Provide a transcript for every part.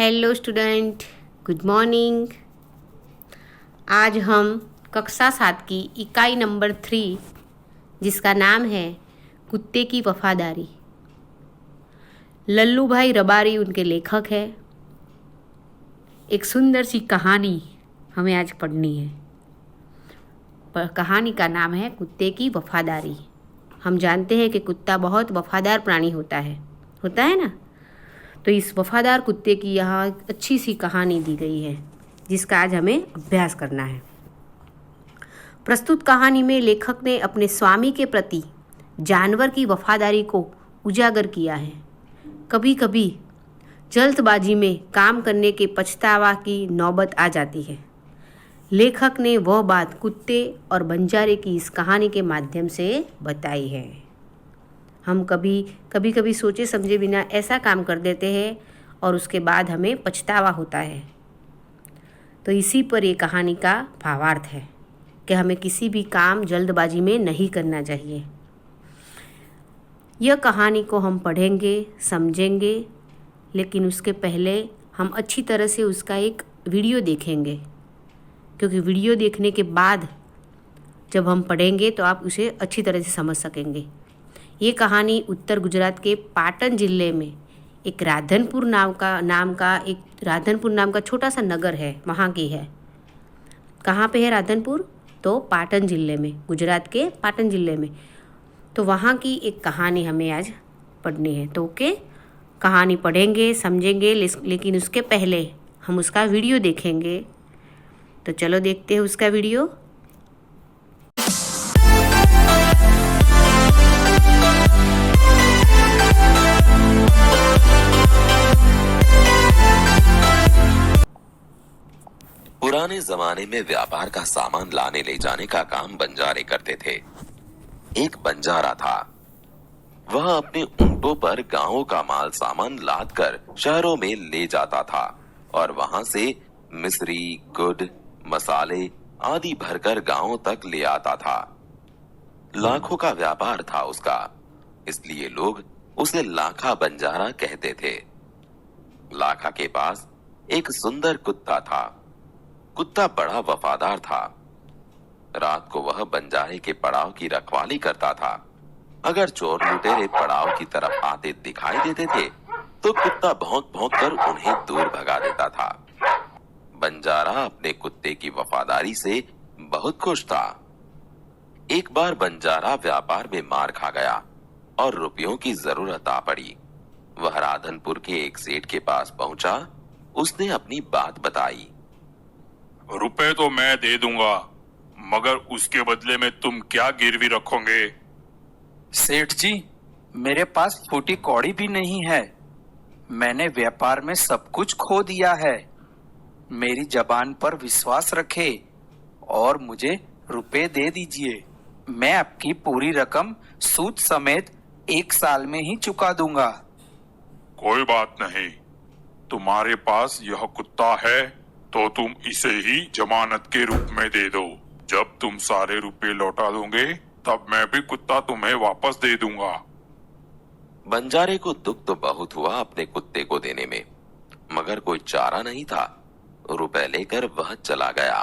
Hello student, good morning. आज हम कक्षा 7 की इकाई नंबर 3 जिसका नाम है कुत्ते की वफादारी। लल्लू भाई रबारी उनके लेखक है। एक सुंदर सी कहानी हमें आज पढ़नी है। कहानी का नाम है कुत्ते की वफादारी। हम जानते हैं कि कुत्ता बहुत वफादार प्राणी होता है ना। तो इस वफादार कुत्ते की यहाँ अच्छी सी कहानी दी गई है जिसका आज हमें अभ्यास करना है। प्रस्तुत कहानी में लेखक ने अपने स्वामी के प्रति जानवर की वफादारी को उजागर किया है। कभी कभी जल्दबाजी में काम करने के पछतावा की नौबत आ जाती है। लेखक ने वह बात कुत्ते और बंजारे की इस कहानी के माध्यम से बताई है। हम कभी सोचे समझे बिना ऐसा काम कर देते हैं और उसके बाद हमें पछतावा होता है। तो इसी पर ये कहानी का भावार्थ है कि हमें किसी भी काम जल्दबाजी में नहीं करना चाहिए। यह कहानी को हम पढ़ेंगे, समझेंगे, लेकिन उसके पहले हम अच्छी तरह से उसका एक वीडियो देखेंगे, क्योंकि वीडियो देखने के बाद जब हम पढ़ेंगे तो आप उसे अच्छी तरह से समझ सकेंगे। ये कहानी उत्तर गुजरात के पाटन जिले में एक राधनपुर नाम का छोटा सा नगर है, वहाँ की है। कहाँ पे है राधनपुर? तो पाटन जिले में, गुजरात के पाटन जिले में। तो वहाँ की एक कहानी हमें आज पढ़नी है। तो ओके, कहानी पढ़ेंगे, समझेंगे, लेकिन उसके पहले हम उसका वीडियो देखेंगे। तो चलो देखते हैं उसका वीडियो। पुराने जमाने में व्यापार का सामान लाने ले जाने का काम बंजारे करते थे। एक बंजारा था। वह अपने ऊंटों पर गांवों का माल सामान लाद कर शहरों में ले जाता था और वहां से मिश्री, गुड़, मसाले आदि भरकर गांवों तक ले आता था। लाखों का व्यापार था उसका, इसलिए लोग उसे लाखा बंजारा कहते थे। लाखा के पास एक सुंदर कुत्ता था। कुत्ता बड़ा वफादार था। रात को वह बंजारे के पड़ाव की रखवाली करता था। अगर चोर लुटेरे पड़ाव की तरफ आते दिखाई देते थे तो कुत्ता भौंक भौंक कर उन्हें दूर भगा देता था। बंजारा अपने कुत्ते की वफादारी से बहुत खुश था। एक बार बंजारा व्यापार में मार खा गया और रुपयों की जरूरत आ पड़ी। वह राधनपुर के एक सेठ के पास पहुंचा। उसने अपनी बात बताई। रुपए तो मैं दे दूंगा, मगर उसके बदले में तुम क्या गिरवी रखोगे? सेठ जी, मेरे पास फूटी कौड़ी भी नहीं है। मैंने व्यापार में सब कुछ खो दिया है। मेरी जबान पर विश्वास रखे और मुझे रुपए दे दीजिए। मैं आपकी पूरी रकम सूद समेत 1 साल में ही चुका दूंगा। कोई बात नहीं, तुम्हारे पास यह कुत्ता है तो तुम इसे ही जमानत के रूप में दे दो। जब तुम सारे रुपए लौटा दोगे तब मैं भी कुत्ता तुम्हें वापस दे दूंगा। बंजारे को दुख तो बहुत हुआ अपने कुत्ते को देने में, मगर कोई चारा नहीं था। रुपए लेकर वह चला गया।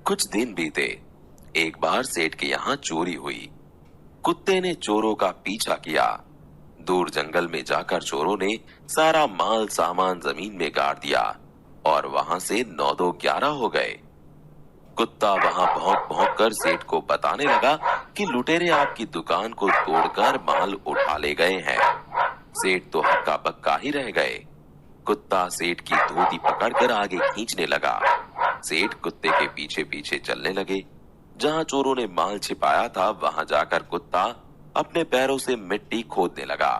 कुछ दिन बीते। एक बार सेठ के यहाँ चोरी हुई। कुत्ते ने चोरों का पीछा किया। दूर जंगल में जाकर चोरों ने सारा माल सामान जमीन में गाड़ दिया और वहां से 9-2-11 हो गए। कुत्ता वहां भौंक भौंक कर सेठ को बताने लगा कि लुटेरे आपकी दुकान को तोड़कर माल उठा ले गए हैं। सेठ तो हक्का बक्का ही रह गए। कुत्ता सेठ की धोती पकड़कर आगे खींचने लगा। सेठ कुत्ते के पीछे पीछे चलने लगे। जहां चोरों ने माल छिपाया था वहां जाकर कुत्ता अपने पैरों से मिट्टी खोदने लगा।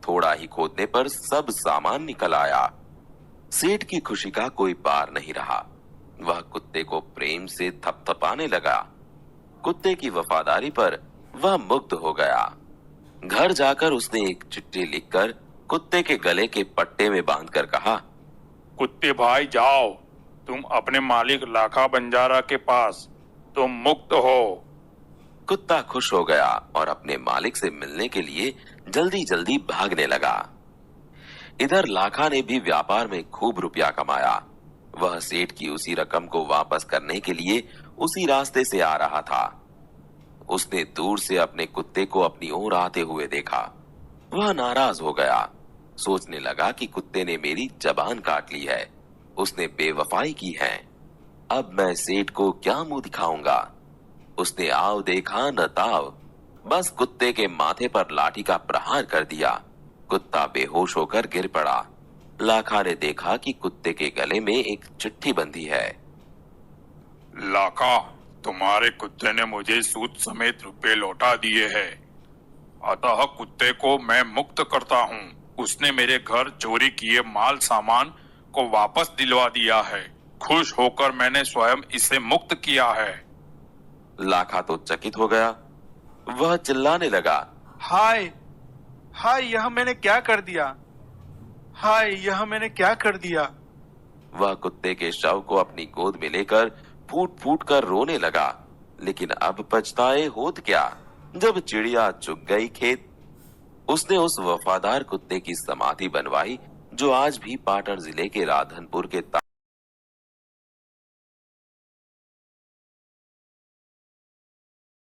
थोड़ा ही खोदने पर सब सामान निकल आया। सेठ की खुशी का कोई पार नहीं रहा। वह कुत्ते को प्रेम से थपथपाने लगा। कुत्ते की वफादारी पर वह मुग्ध हो गया। घर जाकर उसने एक चिट्ठी लिखकर कुत्ते के गले के पट्टे में बांधकर कहा, कुत्ते भाई जाओ, तुम अपने मालिक लाखा बंजारा के पास, तुम मुक्त हो। कुत्ता खुश हो गया और अपने मालिक से मिलने के लिए जल्दी जल्दी भागने लगा। इधर लाखा ने भी व्यापार में खूब रुपया कमाया। वह सेठ की उसी रकम को वापस करने के लिए उसी रास्ते से आ रहा था। उसने दूर से अपने कुत्ते को अपनी ओर आते हुए देखा। वह नाराज हो गया। सोचने लगा कि कुत्ते ने मेरी जबान काट ली है, उसने बेवफाई की है। अब मैं सेठ को क्या मुंह दिखाऊंगा। उसने आव देखा न ताव, बस कुत्ते के माथे पर लाठी का प्रहार कर दिया। कुत्ता बेहोश होकर गिर पड़ा। लाखा ने देखा कि कुत्ते के गले में एक चिट्ठी बंधी है। लाखा, तुम्हारे कुत्ते ने मुझे सूद समेत रुपए लौटा दिए हैं, अतः कुत्ते को मैं मुक्त करता हूँ। उसने मेरे घर चोरी किए माल सामान को वापस दिलवा दिया है। खुश होकर मैंने स्वयं इसे मुक्त किया है। लाखा तो चकित हो गया। वह चिल्लाने लगा, हाय हाय, यह मैंने क्या कर दिया, हाय यह मैंने क्या कर दिया। वह कुत्ते के शव को अपनी गोद में लेकर फूट फूट कर रोने लगा। लेकिन अब पछताए होत क्या, जब चिड़िया चुग गई खेत। उसने उस वफादार कुत्ते की समाधि बनवाई जो आज भी पाटन जिले के राधनपुर के